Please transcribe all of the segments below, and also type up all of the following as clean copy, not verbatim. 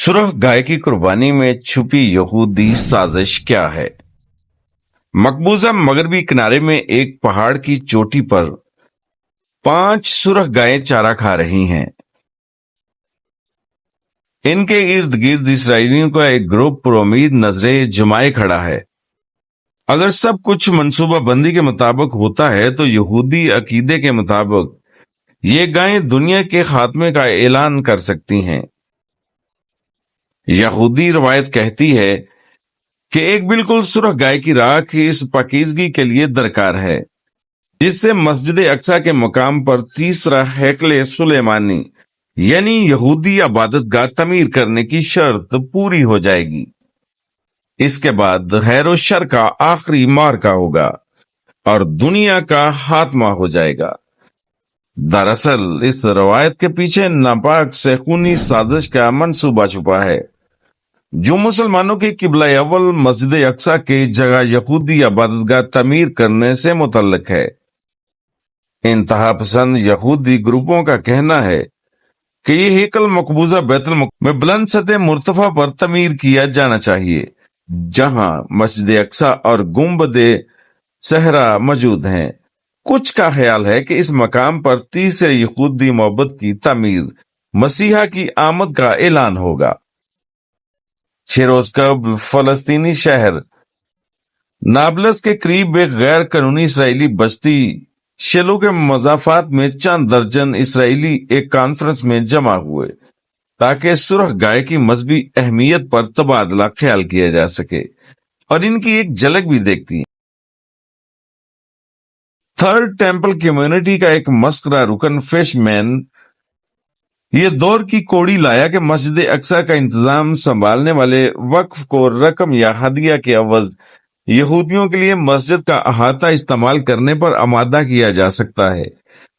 सुरख गाय की कुर्बानी में छुपी यहूदी साजिश क्या है? मकबूजा मगरबी किनारे में एक पहाड़ की चोटी पर 5 सुरख गायें चारा खा रही हैं। इनके इर्द गिर्द इसराइलियों का एक ग्रुप पुरुम्मीद नजरें जमाए खड़ा है। अगर सब कुछ मंसूबा बंदी के मुताबिक होता है तो यहूदी अकीदे के मुताबिक ये गायें दुनिया के खात्मे का ऐलान कर सकती हैं। यहूदी रवायत कहती है कि एक बिल्कुल सुरख गाय की राख इस पाकीज़गी के लिए दरकार है, जिससे मस्जिद अक्सा के मकाम पर तीसरा हैकले सुलेमानी यानी यहूदी इबादतगाह तमीर करने की शर्त पूरी हो जाएगी। इसके बाद खैर शर का आखिरी मार्का होगा और दुनिया का खात्मा हो जाएगा। दरअसल इस रवायत के पीछे नापाक से खूनी साजिश का मंसूबा छुपा है, जो मुसलमानों के किबला अव्वल मस्जिद अक्सा के जगह यहूदी इबादतगाह तमीर करने से मुतल्लिक है। इंतहा पसंद यहूदी ग्रुपों का कहना है कि ये हेकल मकबूजा बैतुल में बुलंद सतह मुर्तफा पर तमीर किया जाना चाहिए, जहां मस्जिद अक्सा और गुंबदे सहरा मौजूद हैं। कुछ का ख्याल है कि इस मकाम पर तीसरे यहूदी मोहब्बत की तमीर मसीहा की आमद का ऐलान होगा। शेरोजकब फलस्तीनी शहर नाबलस के करीब एक गैर कानूनी इसराइली बस्ती शेलो के मजाफात में चंद दर्जन इसराइली एक कॉन्फ्रेंस में जमा हुए ताकि सुरख गाय की मजहबी अहमियत पर तबादला ख्याल किया जा सके और इनकी एक झलक भी देखती है। थर्ड टेंपल कम्युनिटी का एक मस्करा रुकन फिशमैन ये दौर की कोड़ी लाया कि मस्जिद अक्सा का इंतजाम संभालने वाले वक्फ को रकम या हदिया के अवज यहूदियों के लिए मस्जिद का अहाता इस्तेमाल करने पर आमादा किया जा सकता है।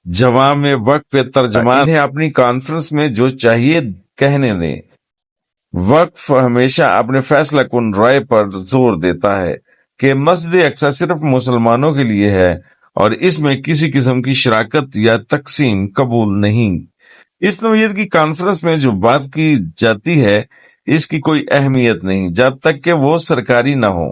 जवाब में वक्फ तर्जमान है अपनी कॉन्फ्रेंस में जो चाहिए कहने दें। वक्फ हमेशा अपने फैसला कुन राय पर जोर देता है कि मस्जिद अक्सा सिर्फ मुसलमानों के लिए है और इसमें किसी किस्म की शराकत या तकसीम कबूल नहीं। इस नौयत की कॉन्फ्रेंस में जो बात की जाती है इसकी कोई अहमियत नहीं जब तक कि वो सरकारी ना हो।